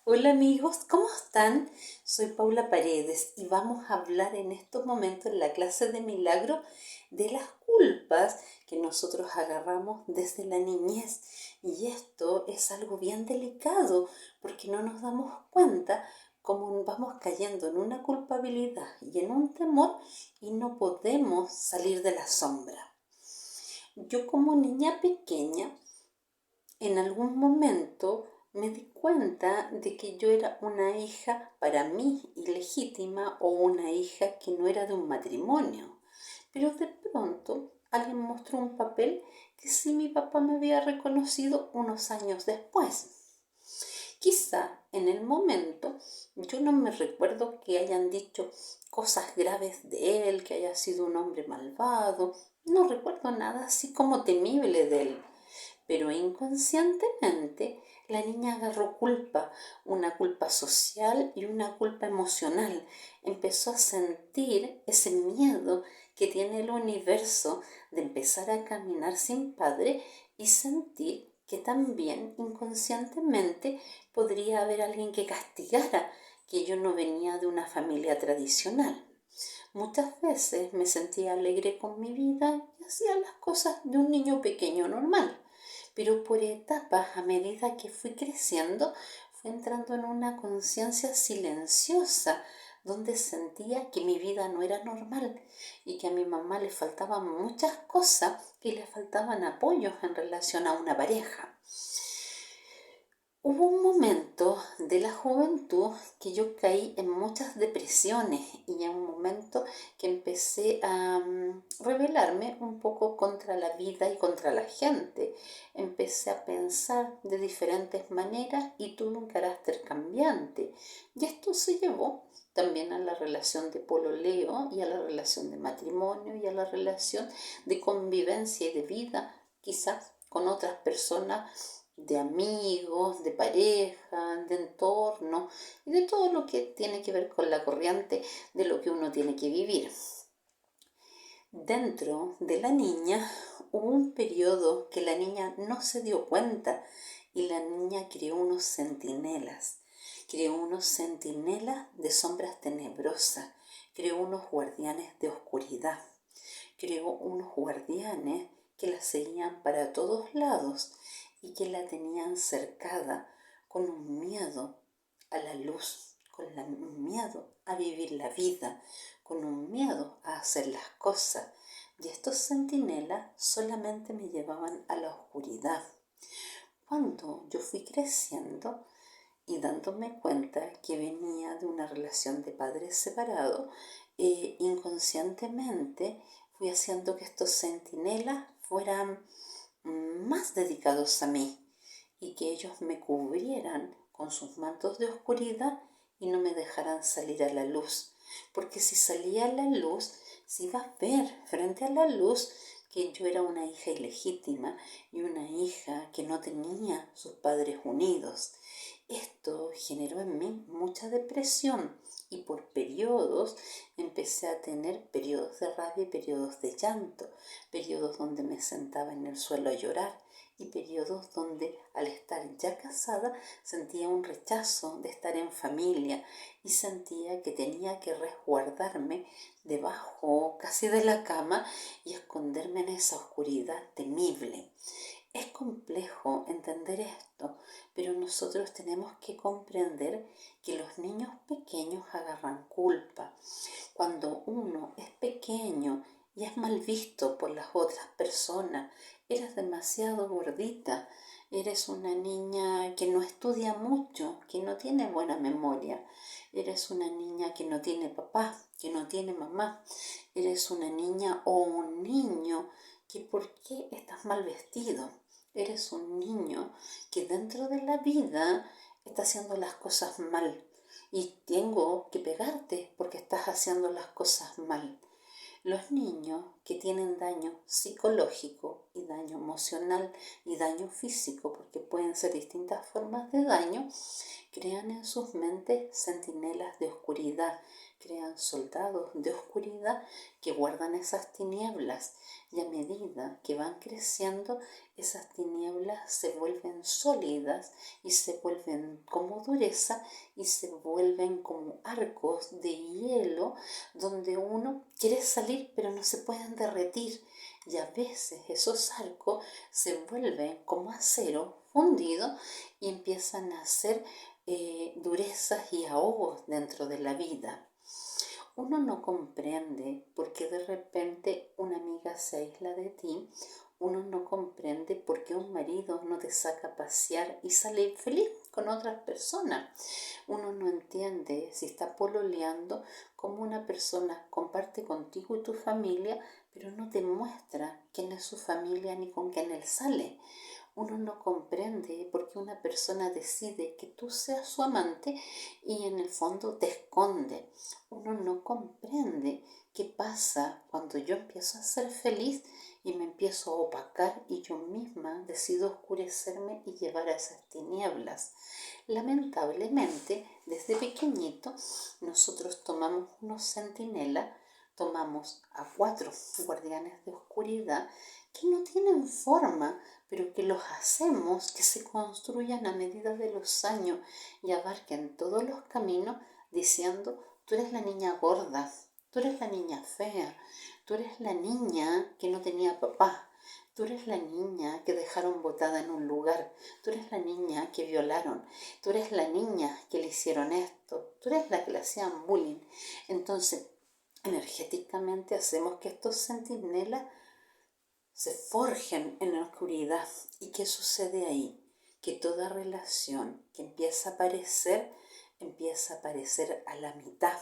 Hola amigos, ¿cómo están? Soy Paula Paredes y vamos a hablar en estos momentos en la clase de milagro de las culpas que nosotros agarramos desde la niñez. Y esto es algo bien delicado porque no nos damos cuenta cómo vamos cayendo en una culpabilidad y en un temor y no podemos salir de la sombra. Yo como niña pequeña en algún momento me di cuenta de que yo era una hija para mí ilegítima o una hija que no era de un matrimonio. Pero de pronto alguien mostró un papel que sí mi papá me había reconocido unos años después. Quizá en el momento yo no me recuerdo que hayan dicho cosas graves de él, que haya sido un hombre malvado. No recuerdo nada así como temible de él. Pero inconscientemente la niña agarró culpa, una culpa social y una culpa emocional. Empezó a sentir ese miedo que tiene el universo de empezar a caminar sin padre y sentir que también inconscientemente podría haber alguien que castigara que yo no venía de una familia tradicional. Muchas veces me sentía alegre con mi vida y hacía las cosas de un niño pequeño normal. Pero por etapas, a medida que fui creciendo, fui entrando en una conciencia silenciosa, donde sentía que mi vida no era normal y que a mi mamá le faltaban muchas cosas y le faltaban apoyos en relación a una pareja. Hubo un momento de la juventud que yo caí en muchas depresiones y en un momento que empecé a rebelarme un poco contra la vida y contra la gente. Empecé a pensar de diferentes maneras y tuve un carácter cambiante. Y esto se llevó también a la relación de pololeo y a la relación de matrimonio y a la relación de convivencia y de vida, quizás con otras personas, de amigos, de pareja, de entorno y de todo lo que tiene que ver con la corriente de lo que uno tiene que vivir. Dentro de la niña hubo un periodo que la niña no se dio cuenta y la niña creó unos centinelas de sombras tenebrosas, creó unos guardianes de oscuridad, creó unos guardianes que la seguían para todos lados y que la tenían cercada con un miedo a la luz, con un miedo a vivir la vida, con un miedo a hacer las cosas. Y estos centinelas solamente me llevaban a la oscuridad. Cuando yo fui creciendo y dándome cuenta que venía de una relación de padres separados, inconscientemente fui haciendo que estos centinelas fueran más dedicados a mí y que ellos me cubrieran con sus mantos de oscuridad y no me dejaran salir a la luz. Porque si salía a la luz, se iba a ver frente a la luz que yo era una hija ilegítima y una hija que no tenía sus padres unidos. Esto generó en mí mucha depresión y por periodos empecé a tener periodos de rabia y periodos de llanto, periodos donde me sentaba en el suelo a llorar y periodos donde al estar ya casada sentía un rechazo de estar en familia y sentía que tenía que resguardarme debajo casi de la cama y esconderme en esa oscuridad temible. Es complejo entender esto, pero nosotros tenemos que comprender que los niños pequeños agarran culpa. Cuando uno es pequeño y es mal visto por las otras personas, eres demasiado gordita, eres una niña que no estudia mucho, que no tiene buena memoria, eres una niña que no tiene papá, que no tiene mamá, eres una niña o un niño que ¿por qué estás mal vestido? Eres un niño que dentro de la vida está haciendo las cosas mal y tengo que pegarte porque estás haciendo las cosas mal. Los niños que tienen daño psicológico y daño emocional y daño físico, porque pueden ser distintas formas de daño, crean en sus mentes centinelas de oscuridad, crean soldados de oscuridad que guardan esas tinieblas, y a medida que van creciendo, esas tinieblas se vuelven sólidas y se vuelven como dureza y se vuelven como arcos de hielo donde uno quiere salir pero no se pueden derretir, y a veces esos arcos se vuelven como acero fundido y empiezan a hacer durezas y ahogos dentro de la vida. Uno no comprende por qué de repente una amiga se aísla de ti. Uno no comprende por qué un marido no te saca a pasear y sale feliz con otras personas. Uno no entiende si está pololeando cómo una persona comparte contigo y tu familia, pero no te muestra quién es su familia ni con quién él sale. Uno no comprende por qué una persona decide que tú seas su amante y en el fondo te esconde. Uno no comprende qué pasa cuando yo empiezo a ser feliz y me empiezo a opacar y yo misma decido oscurecerme y llevar a esas tinieblas. Lamentablemente, desde pequeñito, nosotros tomamos unos centinelas, tomamos a 4 guardianes de oscuridad que no tienen forma, pero que los hacemos que se construyan a medida de los años y abarquen todos los caminos diciendo: tú eres la niña gorda, tú eres la niña fea, tú eres la niña que no tenía papá, tú eres la niña que dejaron botada en un lugar, tú eres la niña que violaron, tú eres la niña que le hicieron esto, tú eres la que le hacían bullying. Entonces, energéticamente hacemos que estos centinelas se forjen en la oscuridad. ¿Y qué sucede ahí? Que toda relación que empieza a aparecer a la mitad.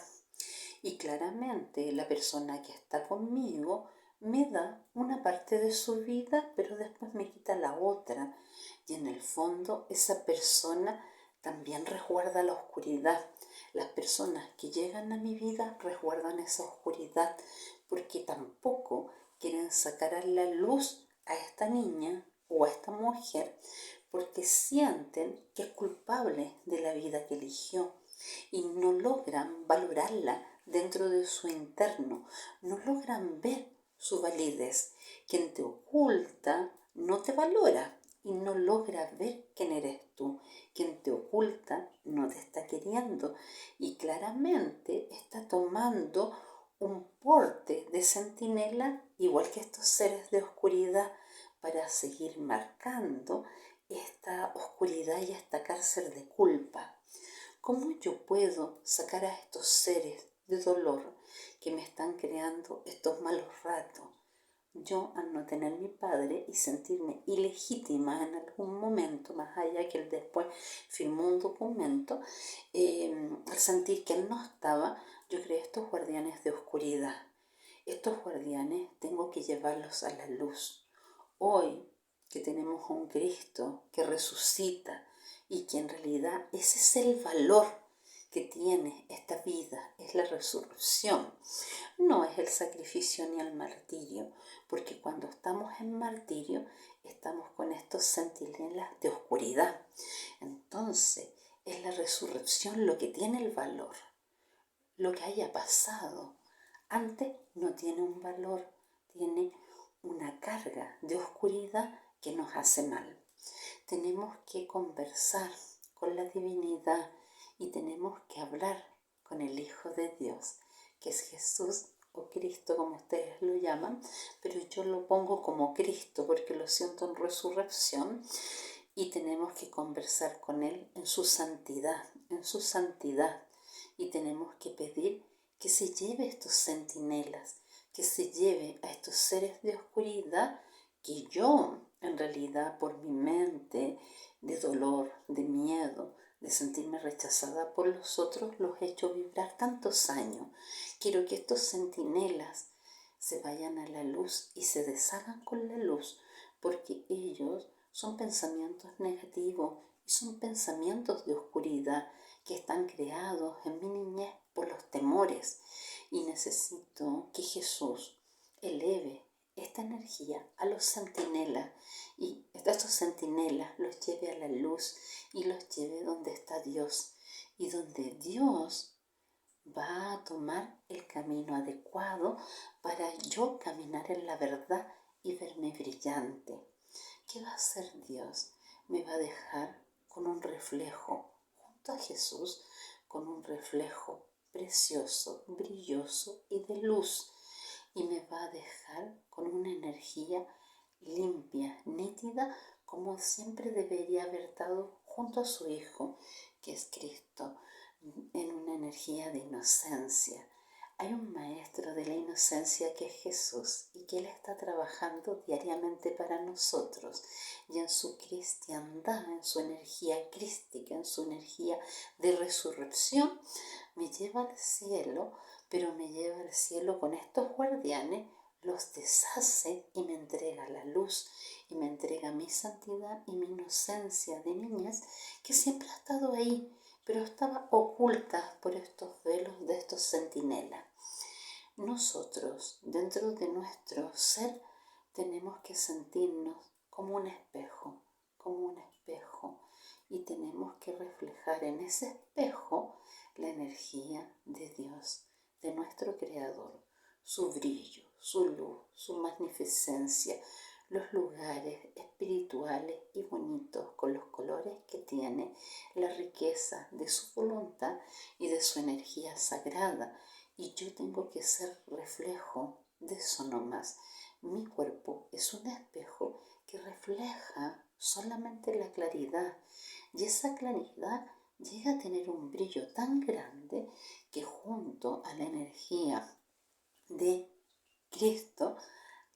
Y claramente la persona que está conmigo me da una parte de su vida, pero después me quita la otra. Y en el fondo esa persona también resguarda la oscuridad. Las personas que llegan a mi vida resguardan esa oscuridad porque tampoco quieren sacar a la luz a esta niña o a esta mujer porque sienten que es culpable de la vida que eligió y no logran valorarla dentro de su interno, no logran ver su validez. Quien te oculta no te valora y no logra ver quién eres tú. Quien te oculta no te está queriendo y claramente está tomando un porte de centinela, igual que estos seres de oscuridad, para seguir marcando esta oscuridad y esta cárcel de culpa. ¿Cómo yo puedo sacar a estos seres de dolor que me están creando estos malos ratos? Yo, al no tener mi padre y sentirme ilegítima en algún momento, más allá que él después firmó un documento, al sentir que él no estaba, yo creé estos guardianes de oscuridad. Estos guardianes tengo que llevarlos a la luz. Hoy que tenemos a un Cristo que resucita y que en realidad ese es el valor que tiene esta vida, es la resurrección. No es el sacrificio ni el martirio, porque cuando estamos en martirio estamos con estos centinelas de oscuridad. Entonces es la resurrección lo que tiene el valor, lo que haya pasado. Antes no tiene un valor, tiene una carga de oscuridad que nos hace mal. Tenemos que conversar con la divinidad y tenemos que hablar con el Hijo de Dios, que es Jesús o Cristo, como ustedes lo llaman, pero yo lo pongo como Cristo porque lo siento en resurrección, y tenemos que conversar con Él en su santidad, y tenemos que pedir que se lleve estos centinelas, que se lleve a estos seres de oscuridad que yo, en realidad, por mi mente de dolor, de miedo, de sentirme rechazada por los otros, los he hecho vibrar tantos años. Quiero que estos centinelas se vayan a la luz y se deshagan con la luz, porque ellos son pensamientos negativos y son pensamientos de oscuridad que están creados en mi niñez por los temores. Y necesito que Jesús eleve esta energía a los centinelas y estos centinelas los lleve a la luz y los lleve donde está Dios y donde Dios va a tomar el camino adecuado para yo caminar en la verdad y verme brillante. ¿Qué va a hacer Dios? Me va a dejar con un reflejo junto a Jesús, con un reflejo precioso, brilloso y de luz. Y me va a dejar con una energía limpia, nítida, como siempre debería haber estado junto a su Hijo, que es Cristo, en una energía de inocencia. Hay un maestro de la inocencia que es Jesús y que Él está trabajando diariamente para nosotros y en su cristiandad, en su energía crística, en su energía de resurrección, me lleva al cielo, pero me lleva al cielo con estos guardianes, los deshace y me entrega la luz y me entrega mi santidad y mi inocencia de niñez que siempre ha estado ahí, pero estaba oculta por estos velos de estos centinelas. Nosotros, dentro de nuestro ser, tenemos que sentirnos como un espejo, y tenemos que reflejar en ese espejo la energía de Dios, de nuestro Creador, su brillo, su luz, su magnificencia, los lugares espirituales y bonitos con los colores que tiene, la riqueza de su voluntad y de su energía sagrada. Y yo tengo que ser reflejo de eso nomás. Mi cuerpo es un espejo que refleja solamente la claridad, y esa claridad llega a tener un brillo tan grande que junto a la energía de Cristo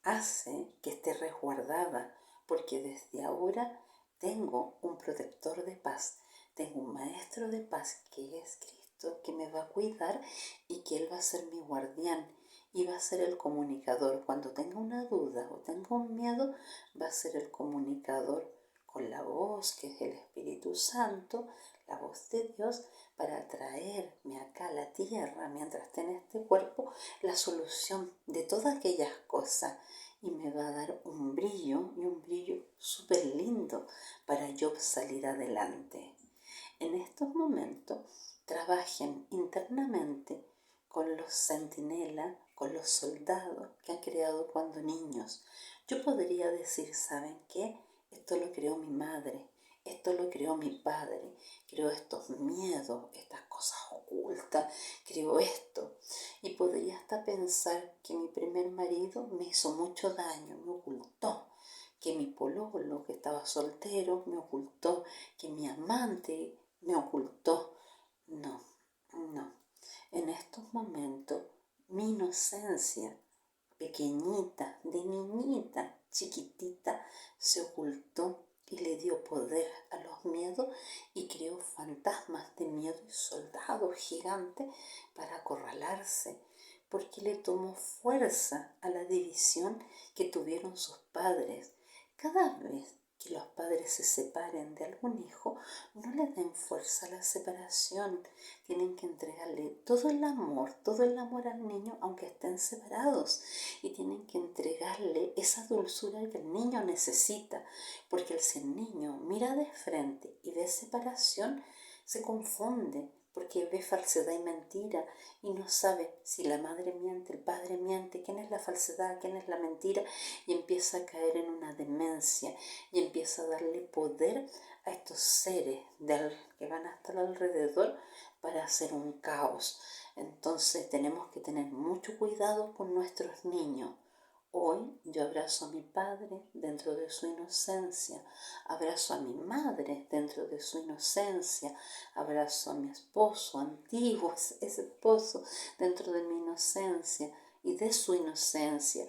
hace que esté resguardada, porque desde ahora tengo un protector de paz, tengo un maestro de paz que es Cristo, que me va a cuidar y que Él va a ser mi guardián y va a ser el comunicador. Cuando tenga una duda o tenga un miedo, va a ser el comunicador con la voz que es el Espíritu Santo, la voz de Dios, para traerme acá a la tierra mientras esté en este cuerpo la solución de todas aquellas cosas, y me va a dar un brillo súper lindo para yo salir adelante. En estos momentos trabajen internamente con los centinelas, con los soldados que han creado cuando niños. Yo podría decir, ¿saben qué? Esto lo creó mi madre, esto lo creó mi padre, creó estos miedos, estas cosas ocultas, creó esto. Y podría hasta pensar que mi primer marido me hizo mucho daño, me ocultó, que mi pololo, que estaba soltero, me ocultó, que mi amante me ocultó. No, no. En estos momentos, mi inocencia, pequeñita, de niñita, chiquitita, se ocultó y le dio poder a los miedos y creó fantasmas de miedo y soldados gigantes para acorralarse, porque le tomó fuerza a la división que tuvieron sus padres. Cada vez que los padres se separen de algún hijo, no le den fuerza a la separación. Tienen que entregarle todo el amor al niño, aunque estén separados. Y tienen que entregarle esa dulzura que el niño necesita. Porque si el niño mira de frente y ve separación, se confunde, porque ve falsedad y mentira y no sabe si la madre miente, el padre miente, quién es la falsedad, quién es la mentira, y empieza a caer en una demencia y empieza a darle poder a estos seres que van a estar alrededor para hacer un caos. Entonces tenemos que tener mucho cuidado con nuestros niños. Hoy yo abrazo a mi padre dentro de su inocencia, abrazo a mi madre dentro de su inocencia, abrazo a mi esposo antiguo, ese esposo dentro de mi inocencia y de su inocencia.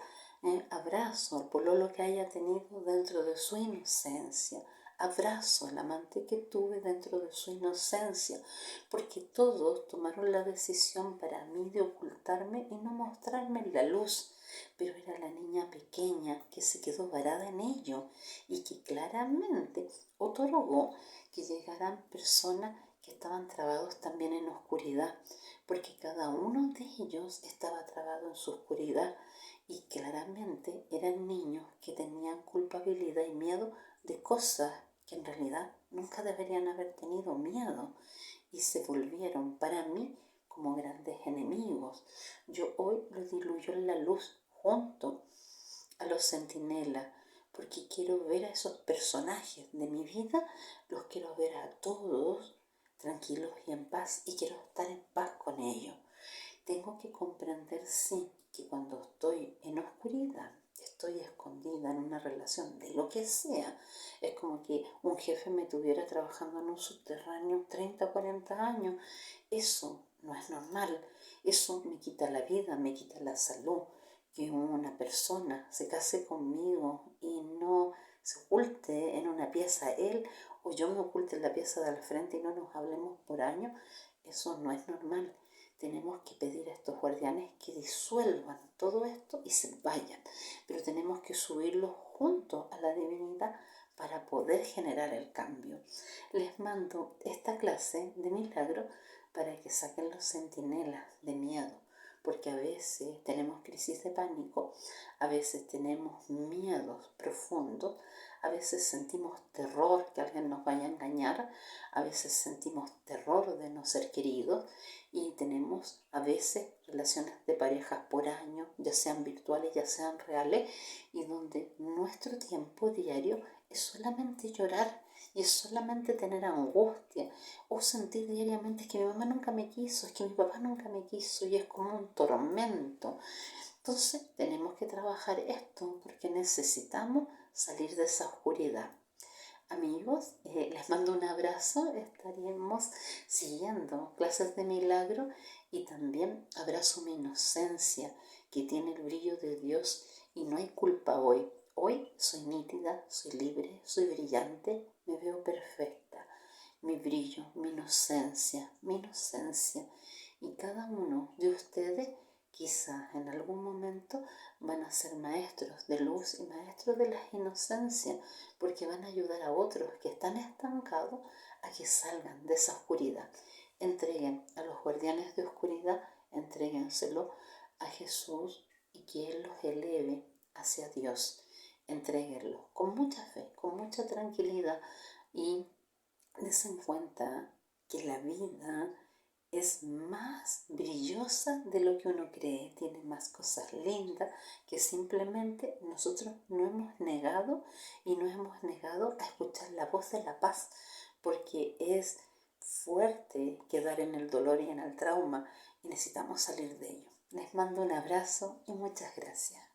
Abrazo al pololo que haya tenido dentro de su inocencia. Abrazo al amante que tuve dentro de su inocencia, porque todos tomaron la decisión para mí de ocultarme y no mostrarme la luz. Pero era la niña pequeña que se quedó varada en ello y que claramente otorgó que llegaran personas que estaban trabados también en oscuridad, porque cada uno de ellos estaba trabado en su oscuridad y claramente eran niños que tenían culpabilidad y miedo de cosas que en realidad nunca deberían haber tenido miedo y se volvieron para mí como grandes enemigos. Yo hoy lo diluyo en la luz junto a los centinelas, porque quiero ver a esos personajes de mi vida, los quiero ver a todos tranquilos y en paz, y quiero estar en paz con ellos. Tengo que comprender, sí, que cuando estoy en oscuridad, estoy escondida en una relación de lo que sea, es como que un jefe me tuviera trabajando en un subterráneo 30 o 40 años. Eso no es normal, eso me quita la vida, me quita la salud. Que una persona se case conmigo y no se oculte en una pieza él, o yo me oculte en la pieza de al frente y no nos hablemos por años, eso no es normal. Tenemos que pedir a estos guardianes que disuelvan todo esto y se vayan, pero tenemos que subirlos juntos a la divinidad para poder generar el cambio. Les mando esta clase de milagro para que saquen los centinelas de miedo, porque a veces tenemos crisis de pánico, a veces tenemos miedos profundos, a veces sentimos terror que alguien nos vaya a engañar, a veces sentimos terror de no ser queridos y tenemos a veces relaciones de parejas por años, ya sean virtuales, ya sean reales, y donde nuestro tiempo diario es solamente llorar y es solamente tener angustia o sentir diariamente que mi mamá nunca me quiso, es que mi papá nunca me quiso y es como un tormento. Entonces tenemos que trabajar esto porque necesitamos salir de esa oscuridad. Amigos, les mando un abrazo, estaremos siguiendo clases de milagro y también abrazo mi inocencia que tiene el brillo de Dios y no hay culpa hoy. Hoy soy nítida, soy libre, soy brillante, me veo perfecta. Mi brillo, mi inocencia. Y cada uno de ustedes quizás en algún momento van a ser maestros de luz y maestros de la inocencia, porque van a ayudar a otros que están estancados a que salgan de esa oscuridad. Entreguen a los guardianes de oscuridad, entréguenselo a Jesús y que Él los eleve hacia Dios. Entréguenlo con mucha fe, con mucha tranquilidad y des en cuenta que la vida es más brillosa de lo que uno cree, tiene más cosas lindas que simplemente nosotros no hemos negado y no hemos negado a escuchar la voz de la paz, porque es fuerte quedar en el dolor y en el trauma y necesitamos salir de ello. Les mando un abrazo y muchas gracias.